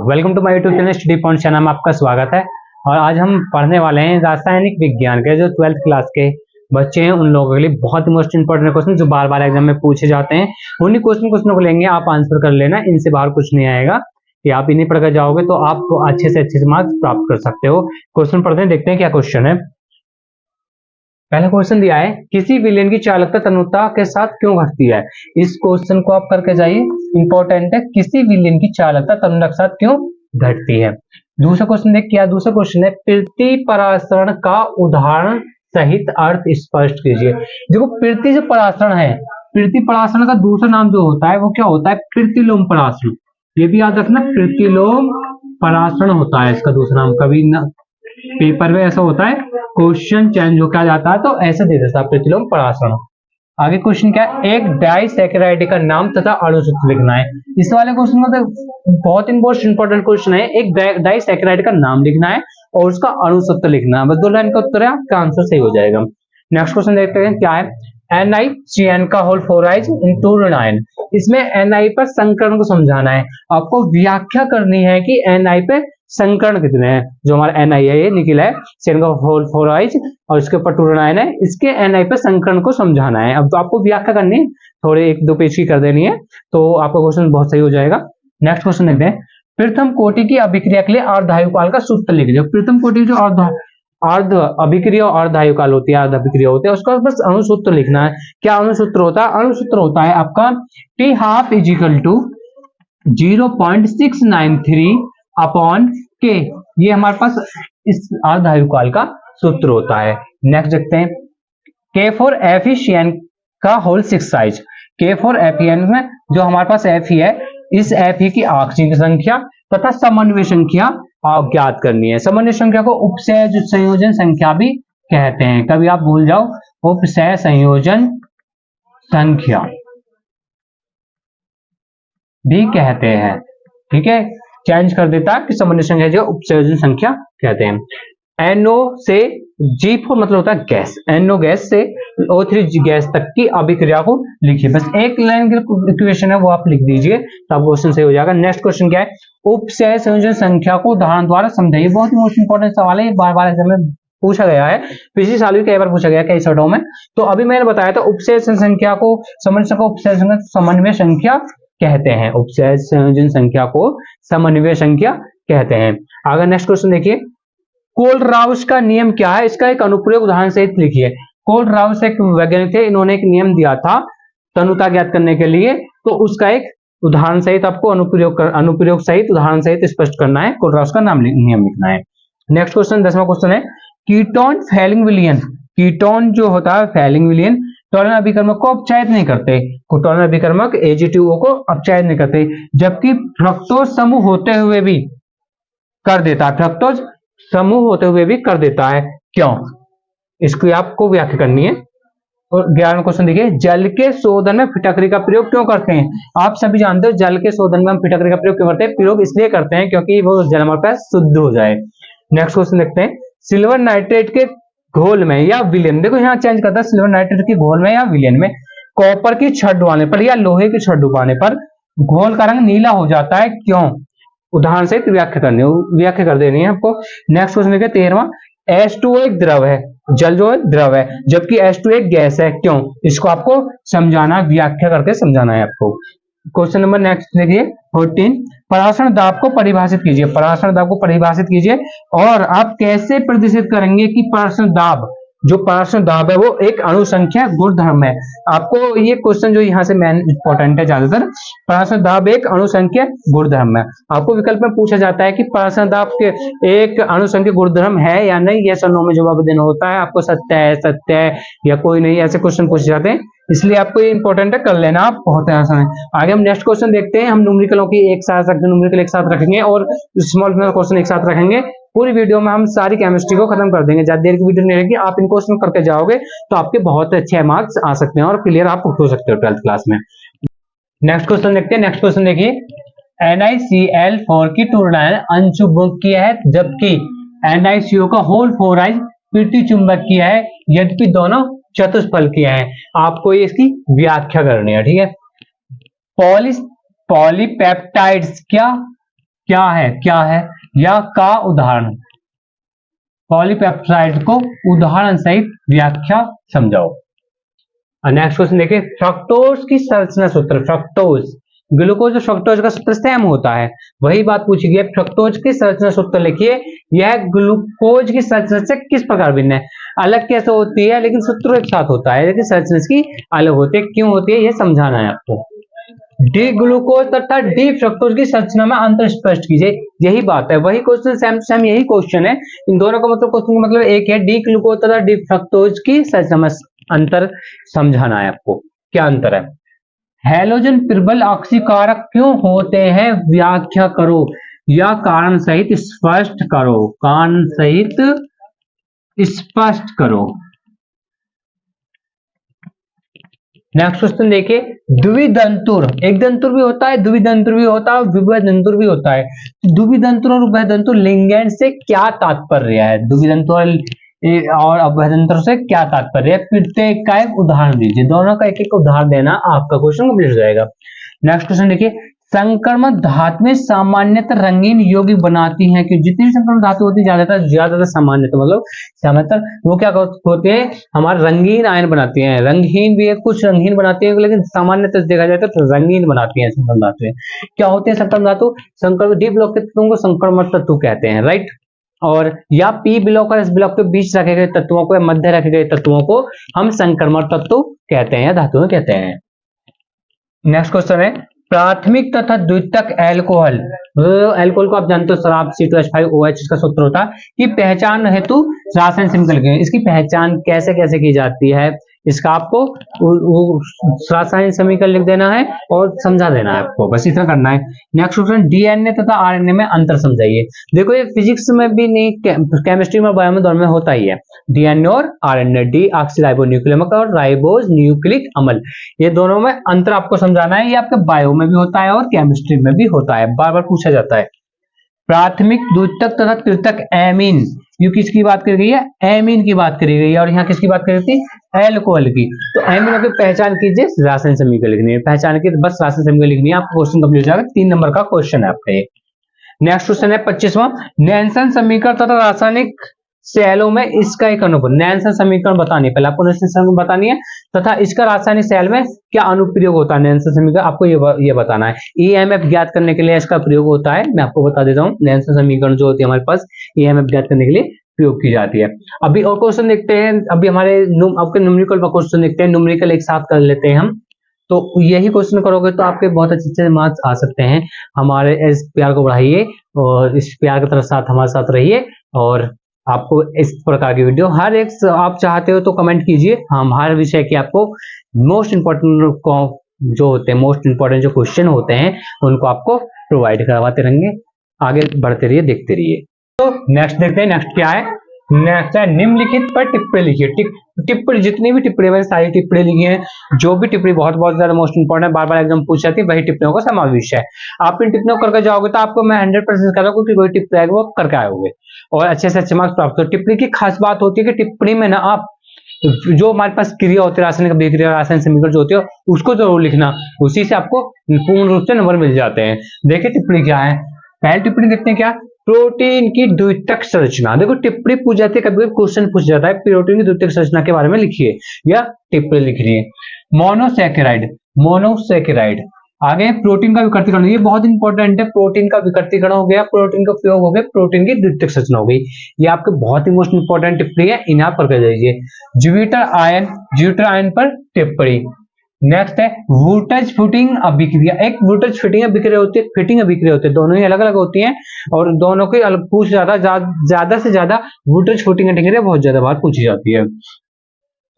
Welcome to my YouTube channel study point channel में आपका स्वागत है। और आज हम पढ़ने वाले हैं रासायनिक विज्ञान के जो 12th क्लास के बच्चे हैं उन लोगों के लिए बहुत मोस्ट इंपोर्टेंट क्वेश्चन जो बार बार एग्जाम में पूछे जाते हैं। उन्हीं क्वेश्चनों को लेंगे, आप आंसर कर लेना, इनसे बाहर कुछ नहीं आएगा। कि आप इन्हीं पढ़कर जाओगे तो आप अच्छे से मार्क्स प्राप्त कर सकते हो। क्वेश्चन पढ़ते हैं, देखते हैं क्या क्वेश्चन है। पहला क्वेश्चन दिया है, किसी विलेन की चालकता तन्यता के साथ क्यों घटती है। इस क्वेश्चन को आप करके जाइए, इंपॉर्टेंट है। किसी विलेन की चालकता तन्यता के साथ क्यों घटती है। दूसरा क्वेश्चन देख, क्या दूसरा क्वेश्चन है, प्रति परासरण का उदाहरण सहित अर्थ स्पष्ट कीजिए। देखो, प्रति जो परासरण है, प्रति परासरण का दूसरा नाम जो होता है वो क्या होता है, प्रतिलोम परासरण। ये भी याद रखना, प्रतिलोम परासरण होता है इसका दूसरा नाम। कभी ना पेपर में ऐसा होता है, क्वेश्चन चेंज हो क्या जाता है तो ऐसे दे देता है, प्रतिलोम परासरण। आगे क्वेश्चन क्या है, एक डाइसैकेराइड का नाम तथा अणुसूत्र लिखना है। इस वाले क्वेश्चन का तो बहुत इंपॉर्टेंट क्वेश्चन है। एक डाइसैकेराइड का नाम लिखना है और उसका अणुसूत्र लिखना है। बस 2 लाइन का उत्तर है, आपका आंसर सही हो जाएगा। नेक्स्ट क्वेश्चन देखते हैं, क्या है, NiCN का होल फ्लोराइड इन 2 रेनाइन। इसमें Na पर संकरण को समझाना है। आपको व्याख्या करनी है कि Na पे संकरण कितने हैं। जो हमारा Na है ये निकला है, CN का होल फ्लोराइड और इसके ऊपर 2 रेनाइन है, इसके Na पे संकरण को समझाना है। अब तो आपको व्याख्या करनी है, थोड़े 1-2 पेज की कर देनी है तो आपका क्वेश्चन बहुत सही हो जाएगा। नेक्स्ट क्वेश्चन देखते हैं, प्रथम कोटि की अभिक्रिया के लिए अर्धायुकाल का सूत्र लिख लीजिए। प्रथम कोटि जो अर्ध अभिक्रिया और अर्धायुकाल होती है, अर्ध अभिक्रिया होती है, उसका बस अणुसूत्र लिखना है। क्या अणुसूत्र होता है, अणुसूत्र होता है आपका T½ = 0.693 अपॉन K। ये हमारे पास इस अर्धायुकाल का सूत्र होता है। नेक्स्ट देखते हैं, K4FeCN का होल 6 साइज। K4FeN में जो हमारे पास Fe है, इस Fe की ऑक्सीजन संख्या तथा समन्वय संख्या ज्ञात करनी है। समन्वय संख्या को उपसय संयोजन संख्या भी कहते हैं, कभी आप भूल जाओ, उपसय संयोजन संख्या भी कहते हैं। ठीक है, चेंज कर देता है कि समन्वय संख्या जो उपसंयोजन संख्या कहते हैं। NO से G4 मतलब होता है गैस, NO गैस से O3 गैस तक की अभिक्रिया को लिखिए। बस एक लाइन की इक्वेशन है वो आप लिख दीजिए तो आप क्वेश्चन सही हो जाएगा। नेक्स्ट क्वेश्चन क्या है, उपसय संयोजन संख्या को उदाहरण द्वारा समझाइए। बहुत ही मोस्ट इंपोर्टेंट सवाल है, बार बार एग्जाम में पूछा गया है, पिछले साल भी कई बार पूछा गया कई शर्टों में। तो अभी मैंने बताया था, उपसय संख्या को समन्वय संख्या कहते हैं। उपसय संयोजन संख्या को समन्वय संख्या कहते हैं। अगर नेक्स्ट क्वेश्चन देखिए, कोलराउस का नियम क्या है, इसका एक अनुप्रयोग उदाहरण सहित लिखिए। कोलराउस एक वैज्ञानिक थे, इन्होंने एक नियम दिया था तनुता ज्ञात करने के लिए, तो उसका एक उदाहरण सहित आपको अनुप्रयोग सहित उदाहरण सहित स्पष्ट करना है। कोलराउस का नियम लिखना है। नेक्स्ट क्वेश्चन 10वां क्वेश्चन है, कीटोन फैलिंग विलयन। कीटोन जो होता है फैलिंग विलयन टॉलन अभिकर्मक को अपचायित नहीं करते। टॉलन अभिकर्मक AgTO को अपचायित नहीं करते, जबकि फ्रक्टोज समूह होते हुए भी कर देता है। फ्रक्टोज समूह होते हुए भी कर देता है, क्यों, इसकी आपको व्याख्या करनी है। और 11वां क्वेश्चन देखिए, जल के शोधन में फिटकरी का प्रयोग क्यों करते हैं। आप सभी जानते हो जल के शोधन में हम फिटकरी का प्रयोग क्यों करते हैं। प्रयोग इसलिए करते हैं क्योंकि वो जल हमारे पास शुद्ध हो जाए। नेक्स्ट क्वेश्चन देखते हैं, सिल्वर नाइट्रेट के घोल में या विलयन, देखो यहाँ चेंज करता है, सिल्वर नाइट्रेट के घोल में या विलयन में कॉपर की छड़ डुबाने पर या लोहे की छड़ डुबाने पर घोल का रंग नीला हो जाता है, क्यों, उदाहरण से व्याख्या कर देनी है आपको। नेक्स्ट क्वेश्चन देखिए 13वां, H2O एक द्रव है, जल जो है द्रव है, जबकि H2 एक गैस है, क्यों, इसको आपको समझाना, व्याख्या करके समझाना है आपको। क्वेश्चन नंबर नेक्स्ट देखिए 14, परासरण दाब को परिभाषित कीजिए। परासरण दाब को परिभाषित कीजिए और आप कैसे प्रदर्शित करेंगे कि परासरण दाब, जो परासरण दाब है वो एक अणु संख्या गुणधर्म है। आपको ये क्वेश्चन जो यहाँ से मेन इंपॉर्टेंट है ज्यादातर, परासरण दाब एक अणु संख्या गुणधर्म है। आपको विकल्प में पूछा जाता है कि परासरण दाब के एक अणु संख्या गुणधर्म है या नहीं, यस और नो में जवाब देना होता है। आपको सत्य है या कोई नहीं, ऐसे क्वेश्चन पूछे जाते हैं, इसलिए आपको ये इंपॉर्टेंट है, कर लेना आप, बहुत आसान है। आगे हम नेक्स्ट क्वेश्चन देखते हैं। हम न्यूमेरिकलों की एक साथ न्यूमेरिकल एक साथ रखेंगे और स्मॉल क्वेश्चन एक साथ रखेंगे। पूरी वीडियो में हम सारी केमिस्ट्री को खत्म कर देंगे, ज्यादा देर की वीडियो नहीं रहेगी। आप इन क्वेश्चन करके जाओगे तो आपके बहुत अच्छे मार्क्स आ सकते हैं और क्लियर आप हो सकते हो 12th क्लास में। नेक्स्ट क्वेश्चन देखते हैं। नेक्स्ट क्वेश्चन देखिए, NiCl4 की 2 रेनाइन अंशुचुंबकीय है, जबकि NiCO का होल फ्लोराइड प्रतिचुंबकीय है, यद्यपि दोनों चतुष्फलकीय है। आपको इसकी व्याख्या करनी है। ठीक है, पॉलीपेप्टाइड्स क्या क्या है या का उदाहरण, पॉलीपेप्टाइड को उदाहरण सहित व्याख्या समझाओ। नेक्स्ट क्वेश्चन देखिए, फ्रक्टोज की संरचना सूत्र, फ्रक्टोज ग्लूकोज और फ्रक्टोज का सूत्र सेम होता है, वही बात पूछी गई है। फ्रक्टोज की संरचना सूत्र लिखिए, यह ग्लूकोज की संरचना से किस प्रकार भिन्न है, अलग कैसे होती है, लेकिन सूत्र एक साथ होता है, लेकिन संरचना इसकी अलग होती है, क्यों होती है, यह समझाना है आपको। डी ग्लूकोज तथा डी फ्रक्टोज की संरचना में अंतर स्पष्ट कीजिए, यही बात है, वही क्वेश्चन सेम सेम यही क्वेश्चन है, इन दोनों का मतलब क्वेश्चन का मतलब एक है, डी ग्लूकोज तथा डी फ्रक्टोज की संरचना में अंतर समझाना है आपको। क्या अंतर है, हैलोजन प्रबल ऑक्सीकारक क्यों होते हैं, व्याख्या करो या कारण सहित स्पष्ट करो, कारण सहित स्पष्ट करो। नेक्स्ट क्वेश्चन देखिए, द्विदंतुर, एक दंतुर भी होता है, द्विदंतुर भी होता है, विभवदंतुर भी होता है। द्विदंतुर और उभयदंतुर लिंगेंड से क्या तात्पर्य है, द्विदंतुर और अभ्यंतर से क्या तात्पर्य है, प्रत्येक का एक उदाहरण दीजिए, दोनों का एक एक उदाहरण देना, आपका क्वेश्चन कंप्लीट हो जाएगा। नेक्स्ट क्वेश्चन देखिए, संक्रमण धातुएं सामान्यतः रंगीन यौगिक बनाती हैं कि जितनी संक्रमण धातु होती है ज्यादातर सामान्यतः मतलब सामान्यतः वो क्या होते हैं, हमारे रंगीन आयन बनाती हैं, रंगहीन भी है, कुछ रंगीन बनाती है, लेकिन सामान्यतः देखा जाए तो रंगीन बनाती हैं संक्रमण धातुएं। क्या होते हैं संक्रमण धातु, संक्रमण डी ब्लॉक के तत्वों को संक्रमण तत्व कहते हैं, राइट, और या पी ब्लॉक और एस ब्लॉक के बीच रखे गए तत्वों को या मध्य रखे गए तत्वों को हम संक्रमण तत्व कहते हैं या धातुएं कहते हैं। नेक्स्ट क्वेश्चन है, प्राथमिक तथा द्वितीयक अल्कोहल, अल्कोहल को आप जानते हो शराब C2H5OH इसका सूत्र होता है, कि पहचान हेतु रासायनिक समीकरण, इसकी पहचान कैसे कैसे की जाती है, इसका आपको रासायनिक समीकरण लिख देना है और समझा देना है आपको, बस इतना करना है। नेक्स्ट क्वेश्चन, डीएनए तथा आरएनए में अंतर समझाइए। देखो ये फिजिक्स में भी नहीं, केमिस्ट्री में, बायो में, दोनों में होता ही है, डीएनए और आरएनए, डी ऑक्सीराइबोन्यूक्लिक अम्ल और राइबोज न्यूक्लिक अम्ल, ये दोनों में अंतर आपको समझाना है, ये आपके बायो में भी होता है और केमिस्ट्री में भी होता है, बार बार पूछा जाता है। प्राथमिक, द्वितीयक तथा तृतीयक एमीन, ये किसकी बात करी गई है, एमीन की बात करी गई है, और यहाँ किसकी बात करी थी, एल्कोहल की। तो एमीन की पहचान कीजिए, रासायनिक समीकरण लिखनी है, पहचान की बस रासायनिक समीकरण लिखनी है, आपको क्वेश्चन कंप्लीट हो जाएगा, 3 नंबर का क्वेश्चन है आपका ये। नेक्स्ट क्वेश्चन है 25वां, नैन्सन समीकरण तथा रासायनिक सेलों में इसका एक अनुप्रयोग, नैन्सन समीकरण बतानी है, पहले आपको नैन्सन समीकरण बतानी है तथा इसका रासायनिक सेल में क्या अनुप्रयोग होता है, नैन्सन समीकरण आपको ये बताना है। ईएमएफ ज्ञात करने के लिए इसका प्रयोग होता है, मैं आपको बता देता हूँ, नैन्सन समीकरण जो होती है हमारे पास ईएमएफ ज्ञात करने के लिए प्रयोग की जाती है। अभी और क्वेश्चन देखते हैं, अभी हमारे आपके न्यूमेरिकल का क्वेश्चन देखते हैं, न्यूमेरिकल एक साथ कर लेते हैं हम, तो यही क्वेश्चन करोगे तो आपके बहुत अच्छे मार्क्स आ सकते हैं। हमारे इस प्यार को बढ़ाइए और इस प्यार की तरफ साथ हमारे साथ रहिए, और आपको इस प्रकार की वीडियो हर एक आप चाहते हो तो कमेंट कीजिए, हम हर विषय की आपको मोस्ट इंपॉर्टेंट जो होते हैं, मोस्ट इंपॉर्टेंट जो क्वेश्चन होते हैं उनको आपको प्रोवाइड करवाते रहेंगे, आगे बढ़ते रहिए, देखते रहिए। तो नेक्स्ट देखते हैं, नेक्स्ट क्या है, नेक्स्ट है निम्नलिखित पर टिप्पणी लिखिए। टिप्पणी, जितनी भी टिप्पणी मैंने सारी टिप्पणी लिखी है, जो भी टिप्पणी बहुत ज्यादा मोस्ट इंपॉर्टेंट है, बार बार एग्जाम पूछ जाती है, वही टिप्पणियों का समावेश है। आप इन टिप्पणियों करके जाओगे तो आपको मैं 100% कह रहा हूँ कि कोई टिप्पणी आएगी वो करके आओगे और अच्छे से अच्छे मार्क्स प्राप्त हो। टिप्पणी की खास बात होती है कि टिप्पणी में ना आप जो हमारे पास क्रिया होती है, रासायनिक अभिक्रिया, रासायनिक समीकरण जो होती है उसको जरूर लिखना, उसी से आपको पूर्ण रूप से नंबर मिल जाते हैं। देखिए टिप्पणी क्या है, पहली टिप्पणी देखते हैं, क्या, प्रोटीन की द्वितीयक संरचना। देखो टिप्पणी पूछ जाती है, कभी क्वेश्चन पूछ जाता है, प्रोटीन की द्वितीयक संरचना के बारे में लिखिए या टिप्पणी लिखिए। मोनोसैकेराइड, मोनोसैकेराइड, आगे प्रोटीन का विकृतीकरण, ये बहुत इंपॉर्टेंट है, प्रोटीन का विकृतीकरण हो गया, प्रोटीन का उपयोग हो गया, प्रोटीन की द्वितीयक संरचना हो गई, ये आपके बहुत ही मोस्ट इंपॉर्टेंट टिप्पणी है, इन्हें आप करके जाइए। ज्यूपिटर आयन पर टिप्पणी। नेक्स्ट है वुर्ट्ज फिटिंग अभिक्रिया, एक वुर्ट्ज फिटिंग अभिक्रिया होती है, फिटिंग अभिक्रिया होती है, दोनों ही अलग अलग होती हैं और दोनों की अलग पूछ ज्यादा से ज्यादा वुर्ट्ज फिटिंग अभिक्रिया बहुत ज्यादा बार पूछी जाती है।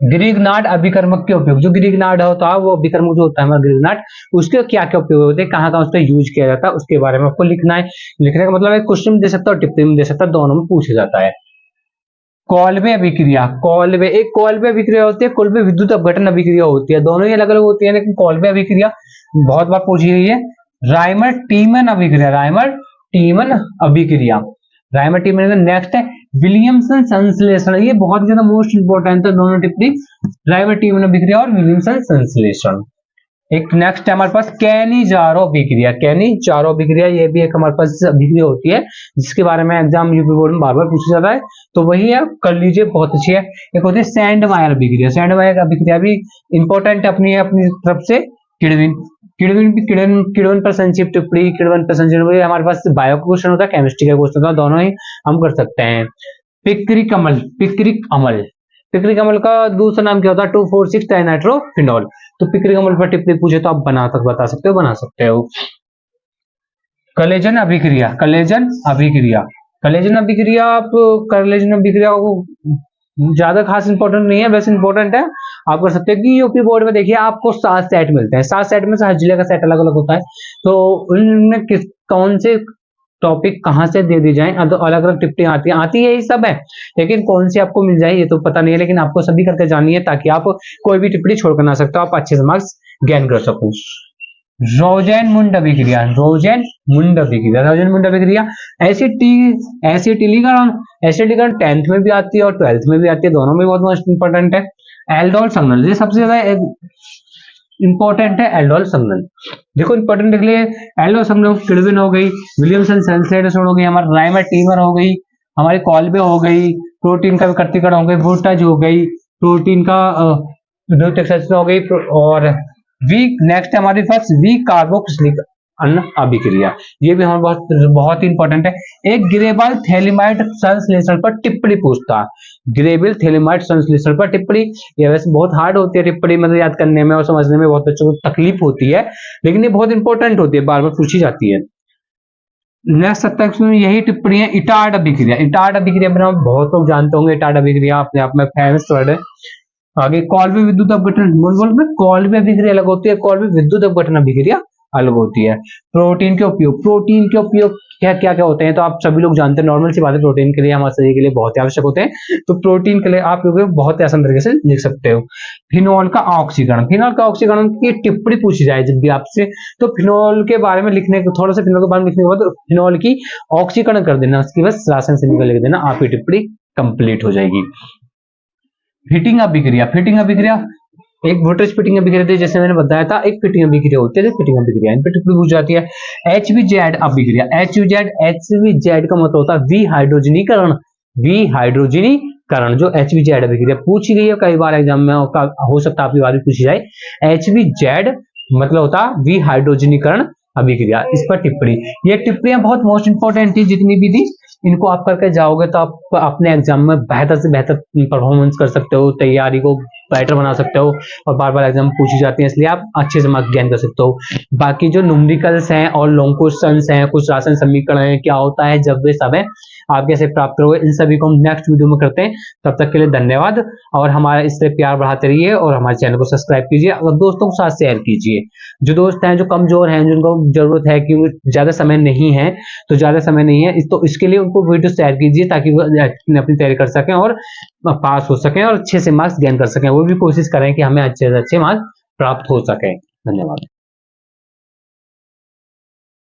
ग्रिग्नार्ड अभिकर्मक के उपयोग, जो ग्रिग्नार्ड होता है वो अभिकर्मक जो होता है हमारा ग्रिग्नार्ड, उसके क्या क्या उपयोग होते हैं, कहाँ उसका यूज किया जाता है, उसके बारे में आपको लिखना है। लिखने का मतलब एक क्वेश्चन में दे सकता है, टिप्पणी में दे सकता है, दोनों में पूछा जाता है। कॉल्बे अभिक्रिया, एक कॉल्बे अभिक्रिया होती है, कॉल्बे विद्युत अपघटन अभिक्रिया होती है, दोनों ही अलग अलग होती है, लेकिन कॉल्बे अभिक्रिया बहुत बार पूछी गई है। राइमर टीमन अभिक्रिया, राइमर टीमन अभिक्रिया, राइमर टीमन। नेक्स्ट है विलियमसन संश्लेषण, ये बहुत ज्यादा मोस्ट इंपोर्टेंट है, दोनों टिप्पणी, राइमर टीमन अभिक्रिया और विलियमसन संश्लेषण। एक नेक्स्ट है हमारे पास कैनिजारो अभिक्रिया। कैनिजारो अभिक्रिया ये भी एक हमारे पास अभिक्रिया होती है जिसके बारे में एग्जाम यूपी बोर्ड में बार बार पूछा जाता है, तो वही है, कर लीजिए, बहुत अच्छी है। एक होती है सैंडमायर अभिक्रिया। सैंडमायर अभिक्रिया भी इंपॉर्टेंट है अपनी अपनी तरफ से। किडविन किडविन भी किडविन पर संक्षिप्त टिप्पणी, किडविन पर संक्षिप्त हमारे पास बायो का क्वेश्चन होता है, केमिस्ट्री का क्वेश्चन होता है, दोनों ही हम कर सकते हैं। पिक्रिक अम्ल, पिक्रिक अम्ल, पिक्रिक अम्ल का दूसरा नाम क्या होता है? 2,4,6 डाइनाइट्रोफिनॉल। तो पिक्रिक अम्ल पर टिप्पणी पूछे तो आप बता सकते हो, बना सकते हो। कलेजन अभिक्रिया, कलेजन अभिक्रिया, कलेजन अभिक्रिया, आप कलेजन अभिक्रिया को ज्यादा खास इंपॉर्टेंट नहीं है, वैसे इंपॉर्टेंट है, आप कर सकते हैं कि यूपी बोर्ड में देखिए आपको 7 सेट मिलते हैं, 7 सेट में से हर जिले का सेट अलग अलग होता है, तो उनमें कौन से टॉपिक कहाँ से दे दी जाए, तो अलग अलग टिप्पणी आती है, यही सब है, लेकिन कौन सी आपको मिल जाए ये तो पता नहीं है, लेकिन आपको सभी करके जानी है ताकि आप कोई भी टिप्पणी छोड़कर ना सकते हो, आप अच्छे से मार्क्स गेन कर सको। रोजेन मुंड अभिक्रिया, रोजेन मुंड अभिक्रिया, रोजेन मुंड अभिक्रिया एसिटिलीकरण, एसिटिलीकरण 10th में भी आती है और 12th में भी आती है, दोनों में बहुत मोस्ट इंपॉर्टेंट है। एल्डोल संघनन, ये सबसे ज्यादा इंपॉर्टेंट है, एल्डोल संघनन। देखो इंपॉर्टेंट देख लिए, एल्डोल संघनन किडविन हो गई, विलियमसन सल्फेट हो गई, हमारा राइमाटीमर हो गई, हमारी कॉल्बे हो गई, प्रोटीन का विकृतीकरण हो गई, वोल्टाज हो गई, प्रोटीन का हो गई, और वीक नेक्स्ट है हमारे पास वीक कार्बोक्सिलिक अम्ल अभिक्रिया, ये भी हमारे बहुत इंपॉर्टेंट है। एक ग्रेबल थैलिमाइड संश्लेषण पर टिप्पणी पूछता है, ग्रेबल थैलिमाइड संश्लेषण पर टिप्पणी, ये वैसे बहुत हार्ड होती है टिप्पणी, मतलब याद करने में और समझने में बहुत बच्चों को तकलीफ होती है, लेकिन ये बहुत इंपॉर्टेंट होती है, बार बार पूछी जाती है। नेक्स्ट सब्जेक्ट में यही टिप्पणी है, इटार्ड अभिक्रिया। इटार्ड अभिक्रिया में बहुत लोग जानते होंगे, इटार्ड अभिक्रिया अपने आप में फेमस वर्ड है। आगे कॉल्बे विद्युत अपघटन, में कॉल्बे अभिक्रिया अलग होती है, कॉल्बे विद्युत अपघटन अभिक्रिया अलग होती है। प्रोटीन के उपयोग, प्रोटीन के उपयोग क्या क्या क्या होते हैं, तो आप सभी लोग जानते हैं, नॉर्मल सी बात है, प्रोटीन के लिए हमारे शरीर के लिए बहुत ही आवश्यक होते हैं, तो प्रोटीन के लिए आप बहुत ही आसान तरीके से लिख सकते हो। फिनॉल का ऑक्सीकरण, फिनॉल का ऑक्सीकरण की टिप्पणी पूछी जाए जब भी आपसे, तो फिनॉल के बारे में लिखने को, थोड़ा सा फिनॉल के बारे में लिखने के बाद फिनॉल की ऑक्सीकरण कर देना, उसकी बस रासायन समीकरण लिख देना, आपकी टिप्पणी कंप्लीट हो जाएगी। फिटिंग अभिक्रिया, फिटिंग अभिक्रिया एक वोल्टेज फिटिंग अभिक्रिया थी, जैसे मैंने बताया था, एक फिटिंग अभिक्रिया होती है, फिटिंग अभिक्रिया इन पे टिप्पणी पूछ जाती है। HVZ अभिक्रिया, HVZ का मतलब होता है विहाइड्रोजनीकरण, विहाइड्रोजनीकरण, जो HVZ अभिक्रिया पूछी गई है कई बार एग्जाम में, हो सकता है आपकी बार भी पूछी जाए। HVZ मतलब होता है विहाइड्रोजनीकरण अभिक्रिया, इस पर टिप्पणी, ये टिप्पणियां बहुत मोस्ट इंपॉर्टेंट थी जितनी भी थी, इनको आप करके जाओगे तो आप अपने एग्जाम में बेहतर से बेहतर परफॉर्मेंस कर सकते हो, तैयारी को बेटर बना सकते हो, और बार बार एग्जाम पूछी जाती है, इसलिए आप अच्छे से मार्क्स गेन कर सकते हो। बाकी जो न्यूमेरिकल्स हैं और लॉन्ग क्वेश्चंस हैं, कुछ रासायन समीकरण है, क्या होता है जब वे सब है, आप कैसे प्राप्त करोगे, इन सभी को हम नेक्स्ट वीडियो में करते हैं। तब तक के लिए धन्यवाद, और हमारा इससे प्यार बढ़ाते रहिए, और हमारे चैनल को सब्सक्राइब कीजिए और दोस्तों के साथ शेयर कीजिए। जो दोस्त हैं जो कमजोर हैं, जिनको जरूरत है कि ज्यादा समय नहीं है, तो ज्यादा समय नहीं है, तो इसके लिए उनको वीडियो शेयर कीजिए ताकि वो अपनी तैयारी कर सकें और पास हो सकें और अच्छे से मार्क्स गेन कर सकें, वो भी कोशिश करें कि हमें अच्छे से अच्छे मार्क्स प्राप्त हो सके। धन्यवाद।